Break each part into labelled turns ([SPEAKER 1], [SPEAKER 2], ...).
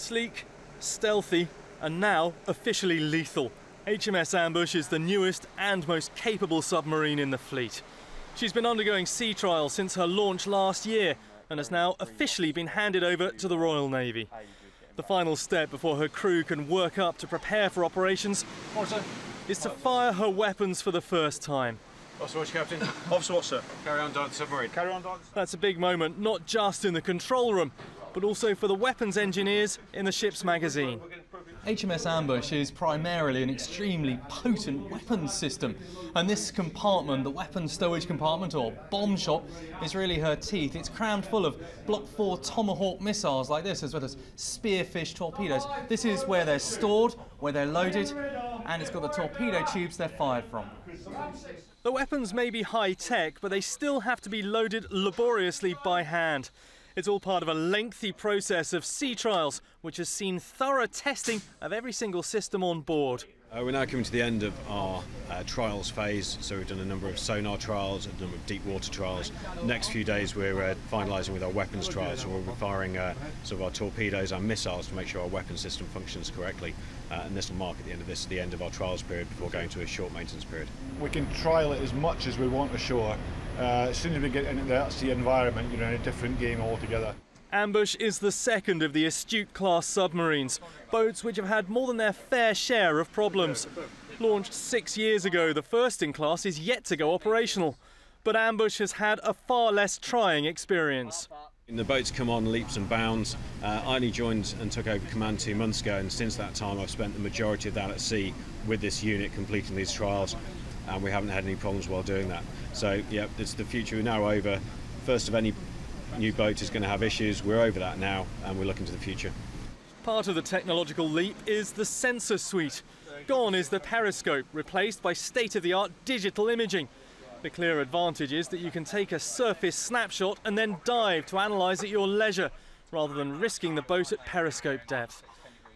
[SPEAKER 1] Sleek, stealthy, and now officially lethal, HMS Ambush is the newest and most capable submarine in the fleet. She's been undergoing sea trials since her launch last year and has now officially been handed over to the Royal Navy. The final step before her crew can work up to prepare for operations is to fire her weapons for the first time.
[SPEAKER 2] Officer, watch, Captain. Officer, watch, sir. Carry on, Don, submarine. Carry on, Don.
[SPEAKER 1] That's a big moment, not just in the control room, but also for the weapons engineers in the ship's magazine. HMS Ambush is primarily an extremely potent weapons system, and this compartment, the weapons stowage compartment or bomb shop, is really her teeth. It's crammed full of Block 4 Tomahawk missiles like this, as well as Spearfish torpedoes. This is where they're stored, where they're loaded, and it's got the torpedo tubes they're fired from. The weapons may be high-tech, but they still have to be loaded laboriously by hand. It's all part of a lengthy process of sea trials, which has seen thorough testing of every single system on board.
[SPEAKER 3] We're now coming to the end of our trials phase, so we've done a number of sonar trials, a number of deep water trials. Next few days we're finalising with our weapons trials, so we'll be firing some of our torpedoes and missiles to make sure our weapons system functions correctly, and this will mark at the end of this the end of our trials period before going to a short maintenance period.
[SPEAKER 4] We can trial it as much as we want ashore. As soon as we get into the sea environment, you're in a different game altogether.
[SPEAKER 1] Ambush is the second of the Astute-class submarines, boats which have had more than their fair share of problems. Launched 6 years ago, the first in class is yet to go operational, but Ambush has had a far less trying experience.
[SPEAKER 3] The boats come on leaps and bounds. I only joined and took over command 2 months ago, and since that time I've spent the majority of that at sea with this unit completing these trials, and we haven't had any problems while doing that. So yeah, it's the future. We're now over. First of any new boat is going to have issues. We're over that now, and we're looking to the future.
[SPEAKER 1] Part of the technological leap is the sensor suite. Gone is the periscope, replaced by state-of-the-art digital imaging. The clear advantage is that you can take a surface snapshot and then dive to analyse at your leisure, rather than risking the boat at periscope depth.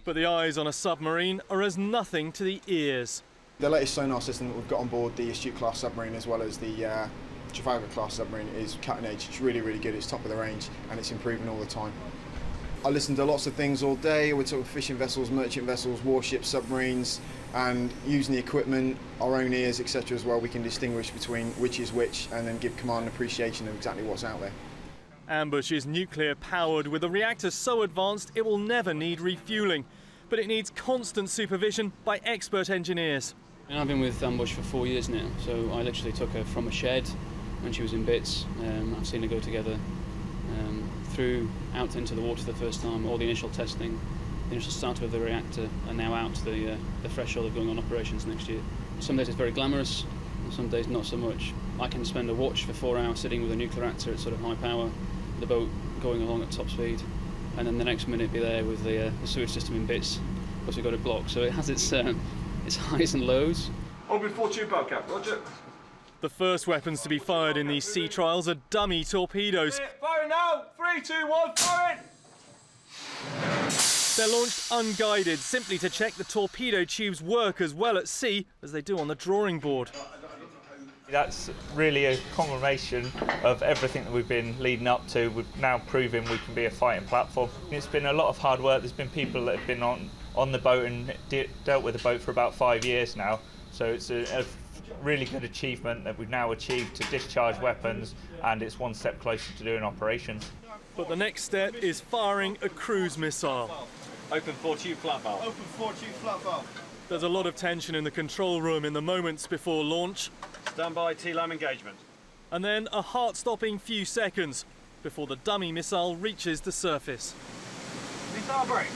[SPEAKER 1] But the eyes on a submarine are as nothing to the ears.
[SPEAKER 5] The latest sonar system that we've got on board the Astute-class submarine, as well as the Trafalgar-class submarine, is cutting edge. It's really, really good. It's top of the range, and it's improving all the time. I listen to lots of things all day. We're talking fishing vessels, merchant vessels, warships, submarines, and using the equipment, our own ears, etc. as well. We can distinguish between which is which, and then give command and appreciation of exactly what's out there.
[SPEAKER 1] Ambush is nuclear powered, with a reactor so advanced it will never need refuelling, but it needs constant supervision by expert engineers.
[SPEAKER 6] I've been with Ambush for 4 years now, so I literally took her from a shed when she was in bits. I've seen her go together through out into the water the first time, all the initial testing, the initial start of the reactor, and now out to the threshold of going on operations next year. Some days it's very glamorous, and some days not so much. I can spend a watch for 4 hours sitting with a nuclear reactor at sort of high power, the boat going along at top speed, and then the next minute be there with the sewage system in bits, because we've got it blocked. So it has its highs and lows.
[SPEAKER 2] Open 4-2 bow cap, roger.
[SPEAKER 1] The first weapons to be fired in these sea trials are dummy torpedoes.
[SPEAKER 2] Fire now! 3, 2, 1, fire it!
[SPEAKER 1] They're launched unguided, simply to check the torpedo tubes work as well at sea as they do on the drawing board.
[SPEAKER 7] That's really a confirmation of everything that we've been leading up to. We've now proven we can be a fighting platform. It's been a lot of hard work. There's been people that have been on the boat and dealt with the boat for about 5 years now. So it's a really good achievement that we've now achieved to discharge weapons, and it's one step closer to doing operations.
[SPEAKER 1] But the next step is firing a cruise missile.
[SPEAKER 2] Open 4-2 flat valve.
[SPEAKER 5] Open 4-2 flat valve.
[SPEAKER 1] There's a lot of tension in the control room in the moments before launch.
[SPEAKER 2] Stand by, T-LAM engagement.
[SPEAKER 1] And then a heart-stopping few seconds before the dummy missile reaches the surface.
[SPEAKER 2] Missile breach.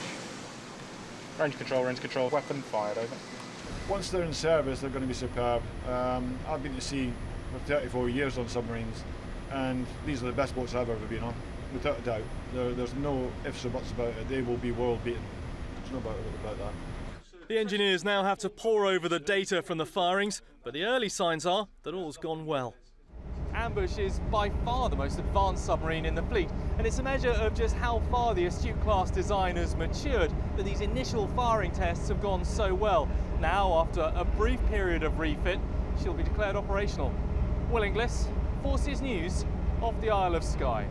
[SPEAKER 8] Range control, weapon fired, over.
[SPEAKER 4] Once they're in service, they're going to be superb. I've been to sea for 34 years on submarines, and these are the best boats I've ever been on, without a doubt. There's no ifs or buts about it. They will be world beaten. There's no doubt about that.
[SPEAKER 1] The engineers now have to pore over the data from the firings, but the early signs are that all's gone well. Ambush is by far the most advanced submarine in the fleet, and it's a measure of just how far the Astute-class design has matured that these initial firing tests have gone so well. Now, after a brief period of refit, she'll be declared operational. Will Inglis, Forces News, off the Isle of Skye.